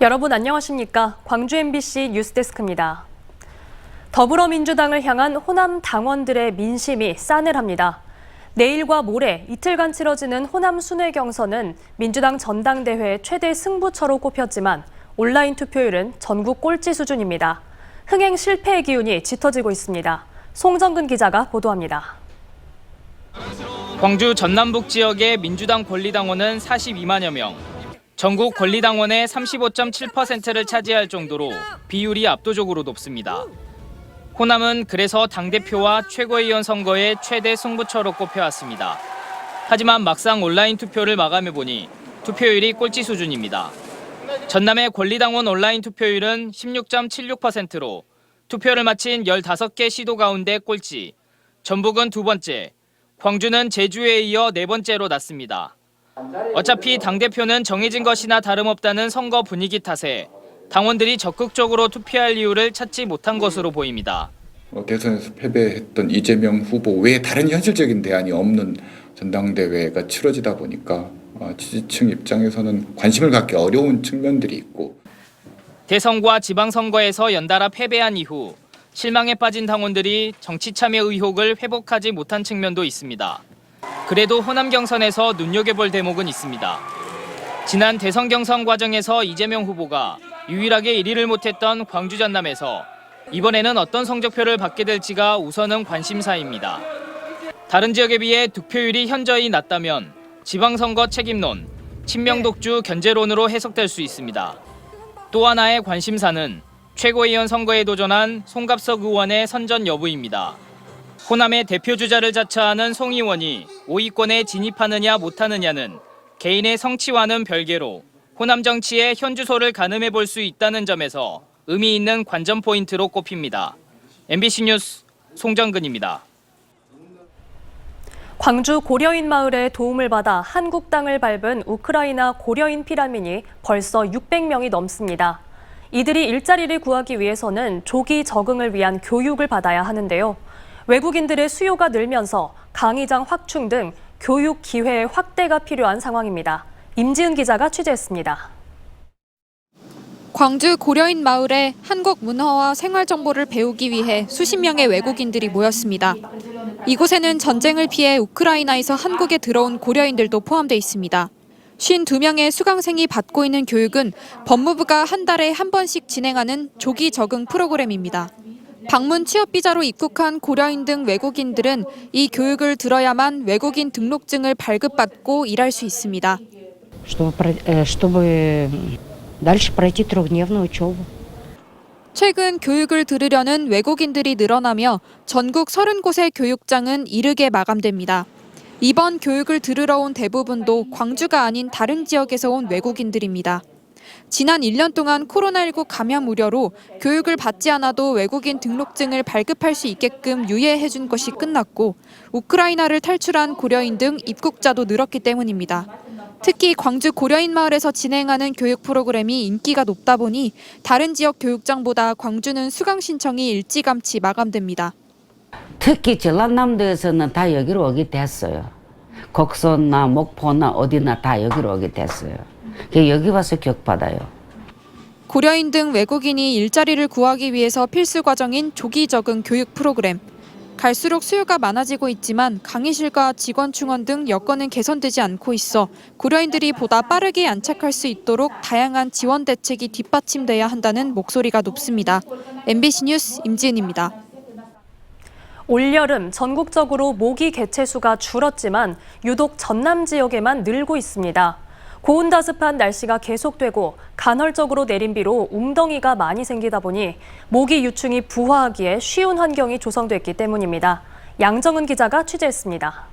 여러분 안녕하십니까? 광주 MBC 뉴스데스크입니다. 더불어민주당을 향한 호남 당원들의 민심이 싸늘합니다. 내일과 모레 이틀간 치러지는 호남 순회 경선은 민주당 전당대회 최대 승부처로 꼽혔지만 온라인 투표율은 전국 꼴찌 수준입니다. 흥행 실패의 기운이 짙어지고 있습니다. 송정근 기자가 보도합니다. 광주 전남북 지역의 민주당 권리당원은 42만여 명. 전국 권리당원의 35.7%를 차지할 정도로 비율이 압도적으로 높습니다. 호남은 그래서 당대표와 최고위원 선거의 최대 승부처로 꼽혀왔습니다. 하지만 막상 온라인 투표를 마감해보니 투표율이 꼴찌 수준입니다. 전남의 권리당원 온라인 투표율은 16.76%로 투표를 마친 15개 시도 가운데 꼴찌, 전북은 두 번째, 광주는 제주에 이어 네 번째로 낮습니다. 어차피 당대표는 정해진 것이나 다름없다는 선거 분위기 탓에 당원들이 적극적으로 투표할 이유를 찾지 못한 것으로 보입니다. 대선에서 패배했던 이재명 후보 외에 다른 현실적인 대안이 없는 전당대회가 치러지다 보니까 지지층 입장에서는 관심을 갖기 어려운 측면들이 있고 대선과 지방선거에서 연달아 패배한 이후 실망에 빠진 당원들이 정치 참여 의혹을 회복하지 못한 측면도 있습니다. 그래도 호남 경선에서 눈여겨볼 대목은 있습니다. 지난 대선 경선 과정에서 이재명 후보가 유일하게 1위를 못했던 광주 전남에서 이번에는 어떤 성적표를 받게 될지가 우선은 관심사입니다. 다른 지역에 비해 득표율이 현저히 낮다면 지방선거 책임론, 친명 독주 견제론으로 해석될 수 있습니다. 또 하나의 관심사는 최고위원 선거에 도전한 송갑석 의원의 선전 여부입니다. 호남의 대표 주자를 자처하는 송 의원이 5위권에 진입하느냐 못하느냐는 개인의 성취와는 별개로 호남 정치의 현주소를 가늠해 볼 수 있다는 점에서 의미 있는 관전 포인트로 꼽힙니다. MBC 뉴스 송정근입니다. 광주 고려인 마을의 도움을 받아 한국 땅을 밟은 우크라이나 고려인 피난민이 벌써 600명이 넘습니다. 이들이 일자리를 구하기 위해서는 조기 적응을 위한 교육을 받아야 하는데요. 외국인들의 수요가 늘면서 강의장 확충 등 교육 기회의 확대가 필요한 상황입니다. 임지은 기자가 취재했습니다. 광주 고려인 마을에 한국 문화와 생활 정보를 배우기 위해 수십 명의 외국인들이 모였습니다. 이곳에는 전쟁을 피해 우크라이나에서 한국에 들어온 고려인들도 포함돼 있습니다. 52명의 수강생이 받고 있는 교육은 법무부가 한 달에 한 번씩 진행하는 조기 적응 프로그램입니다. 방문 취업 비자로 입국한 고려인 등 외국인들은 이 교육을 들어야만 외국인 등록증을 발급받고 일할 수 있습니다. 최근 교육을 들으려는 외국인들이 늘어나며 전국 30곳의 교육장은 이르게 마감됩니다. 이번 교육을 들으러 온 대부분도 광주가 아닌 다른 지역에서 온 외국인들입니다. 지난 1년 동안 코로나19 감염 우려로 교육을 받지 않아도 외국인 등록증을 발급할 수 있게끔 유예해 준 것이 끝났고 우크라이나를 탈출한 고려인 등 입국자도 늘었기 때문입니다. 특히 광주 고려인 마을에서 진행하는 교육 프로그램이 인기가 높다 보니 다른 지역 교육장보다 광주는 수강 신청이 일찌감치 마감됩니다. 특히 전라남도에서는 다 여기로 오게 됐어요. 곡선나 목포나 어디나 다 여기로 오게 됐어요. 여기 와서 교육받아요. 고려인 등 외국인이 일자리를 구하기 위해서 필수 과정인 조기 적응 교육 프로그램. 갈수록 수요가 많아지고 있지만 강의실과 직원 충원 등 여건은 개선되지 않고 있어 고려인들이 보다 빠르게 안착할 수 있도록 다양한 지원 대책이 뒷받침돼야 한다는 목소리가 높습니다. MBC 뉴스 임지은입니다. 올여름 전국적으로 모기 개체수가 줄었지만 유독 전남 지역에만 늘고 있습니다. 고온다습한 날씨가 계속되고 간헐적으로 내린 비로 웅덩이가 많이 생기다 보니 모기 유충이 부화하기에 쉬운 환경이 조성됐기 때문입니다. 양정은 기자가 취재했습니다.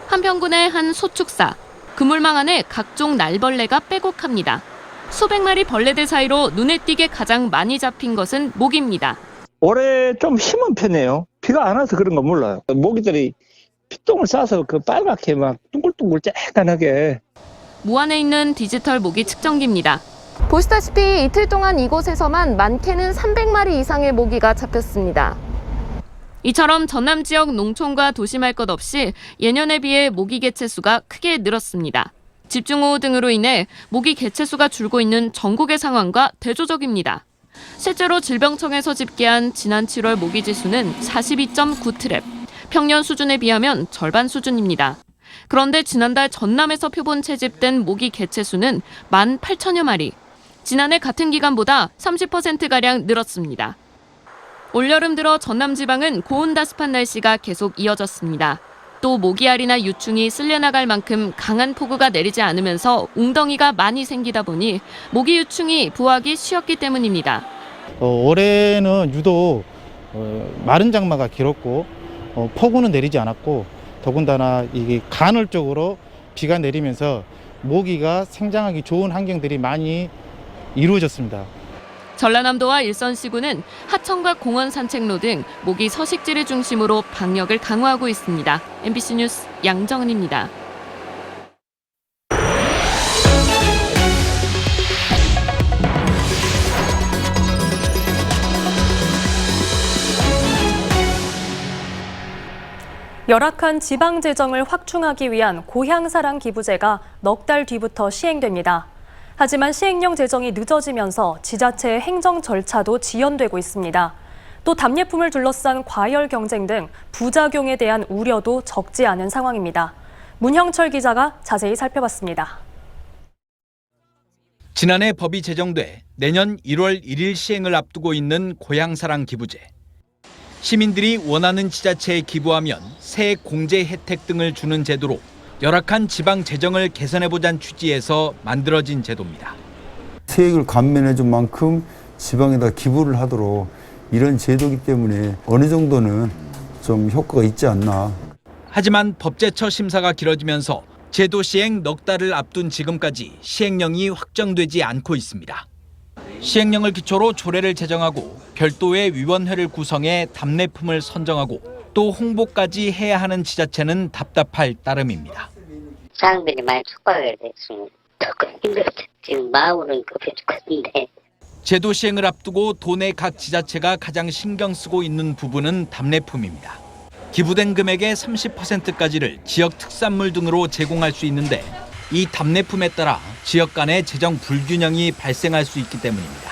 한평군의 한 소축사. 그물망 안에 각종 날벌레가 빼곡합니다. 수백 마리 벌레들 사이로 눈에 띄게 가장 많이 잡힌 것은 모기입니다. 올해 좀 심한 편이에요. 비가 안 와서 그런 건 몰라요. 모기들이 피똥을 싸서 그 빨갛게 막 둥글둥글 쬐깐하게. 무안에 있는 디지털 모기 측정기입니다. 보시다시피 이틀 동안 이곳에서만 많게는 300마리 이상의 모기가 잡혔습니다. 이처럼 전남 지역 농촌과 도심할 것 없이 예년에 비해 모기 개체 수가 크게 늘었습니다. 집중호우 등으로 인해 모기 개체수가 줄고 있는 전국의 상황과 대조적입니다. 실제로 질병청에서 집계한 지난 7월 모기 지수는 42.9트랩, 평년 수준에 비하면 절반 수준입니다. 그런데 지난달 전남에서 표본 채집된 모기 개체수는 18,000여 마리. 지난해 같은 기간보다 30%가량 늘었습니다. 올여름 들어 전남 지방은 고온다습한 날씨가 계속 이어졌습니다. 또 모기알이나 유충이 쓸려나갈 만큼 강한 폭우가 내리지 않으면서 웅덩이가 많이 생기다 보니 모기 유충이 부화하기 쉬웠기 때문입니다. 올해는 유독 마른 장마가 길었고 폭우는 내리지 않았고 더군다나 이게 간헐적으로 비가 내리면서 모기가 생장하기 좋은 환경들이 많이 이루어졌습니다. 전라남도와 일선시군은 하천과 공원 산책로 등 모기 서식지를 중심으로 방역을 강화하고 있습니다. MBC 뉴스 양정은입니다. 열악한 지방 재정을 확충하기 위한 고향사랑 기부제가 넉 달 뒤부터 시행됩니다. 하지만 시행령 제정이 늦어지면서 지자체의 행정 절차도 지연되고 있습니다. 또 답례품을 둘러싼 과열 경쟁 등 부작용에 대한 우려도 적지 않은 상황입니다. 문형철 기자가 자세히 살펴봤습니다. 지난해 법이 제정돼 내년 1월 1일 시행을 앞두고 있는 고향사랑 기부제. 시민들이 원하는 지자체에 기부하면 새 공제 혜택 등을 주는 제도로 열악한 지방 재정을 개선해보자는 취지에서 만들어진 제도입니다. 세액을 감면해준 만큼 지방에다 기부를 하도록 이런 제도이기 때문에 어느 정도는 좀 효과가 있지 않나. 하지만 법제처 심사가 길어지면서 제도 시행 넉 달을 앞둔 지금까지 시행령이 확정되지 않고 있습니다. 시행령을 기초로 조례를 제정하고 별도의 위원회를 구성해 답례품을 선정하고 또 홍보까지 해야 하는 지자체는 답답할 따름입니다. 사람들이 많이 촉박을 했습니다. 조금 힘들었죠. 지금 마음으로는 급해 죽겠는데. 제도 시행을 앞두고 도내 각 지자체가 가장 신경 쓰고 있는 부분은 답례품입니다. 기부된 금액의 30%까지를 지역 특산물 등으로 제공할 수 있는데 이 답례품에 따라 지역 간의 재정 불균형이 발생할 수 있기 때문입니다.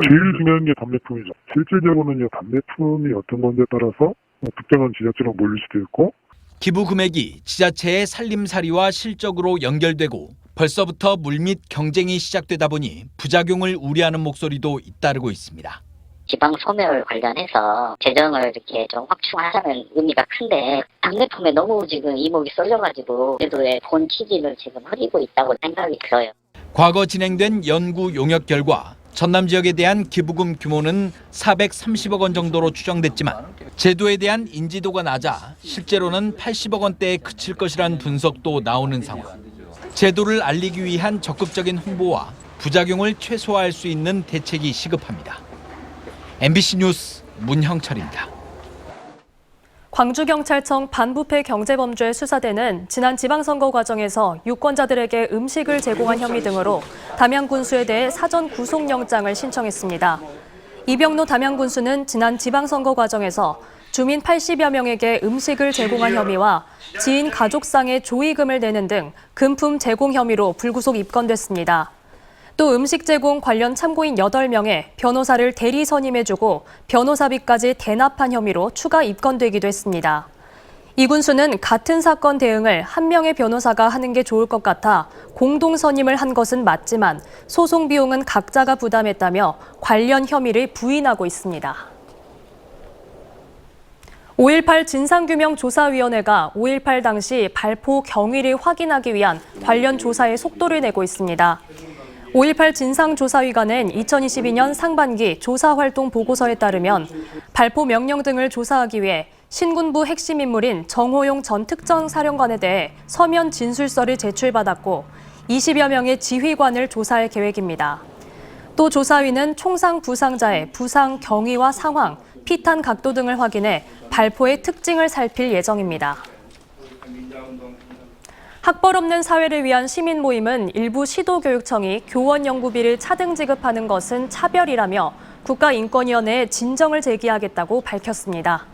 제일 중요한 게 답례품이죠. 실질적으로는 답례품이 어떤 건지에 따라서 특정한 지자체로 몰릴 수도 있고 기부 금액이 지자체의 살림살이와 실적으로 연결되고 벌써부터 물밑 경쟁이 시작되다 보니 부작용을 우려하는 목소리도 잇따르고 있습니다. 지방 소멸 관련해서 재정을 이렇게 좀 확충하자는 의미가 큰데 답례품에 너무 지금 이목이 쏠려가지고 제도의 본 취지를 지금 흐리고 있다고 생각이 들어요. 과거 진행된 연구 용역 결과 전남 지역에 대한 기부금 규모는 430억 원 정도로 추정됐지만 제도에 대한 인지도가 낮아 실제로는 80억 원대에 그칠 것이란 분석도 나오는 상황. 제도를 알리기 위한 적극적인 홍보와 부작용을 최소화할 수 있는 대책이 시급합니다. MBC 뉴스 문형철입니다. 광주경찰청 반부패 경제범죄 수사대는 지난 지방선거 과정에서 유권자들에게 음식을 제공한 혐의 등으로 담양군수에 대해 사전 구속영장을 신청했습니다. 이병로 담양군수는 지난 지방선거 과정에서 주민 80여 명에게 음식을 제공한 혐의와 지인 가족상의 조의금을 내는 등 금품 제공 혐의로 불구속 입건됐습니다. 또 음식 제공 관련 참고인 8명에 변호사를 대리 선임해주고 변호사비까지 대납한 혐의로 추가 입건되기도 했습니다. 이 군수는 같은 사건 대응을 한 명의 변호사가 하는 게 좋을 것 같아 공동 선임을 한 것은 맞지만 소송 비용은 각자가 부담했다며 관련 혐의를 부인하고 있습니다. 5.18 진상규명조사위원회가 5.18 당시 발포 경위를 확인하기 위한 관련 조사에 속도를 내고 있습니다. 5.18 진상조사위관은 2022년 상반기 조사활동 보고서에 따르면 발포 명령 등을 조사하기 위해 신군부 핵심 인물인 정호용 전 특전사령관에 대해 서면 진술서를 제출받았고 20여 명의 지휘관을 조사할 계획입니다. 또 조사위는 총상 부상자의 부상 경위와 상황, 피탄 각도 등을 확인해 발포의 특징을 살필 예정입니다. 학벌 없는 사회를 위한 시민 모임은 일부 시도교육청이 교원 연구비를 차등 지급하는 것은 차별이라며 국가인권위원회에 진정을 제기하겠다고 밝혔습니다.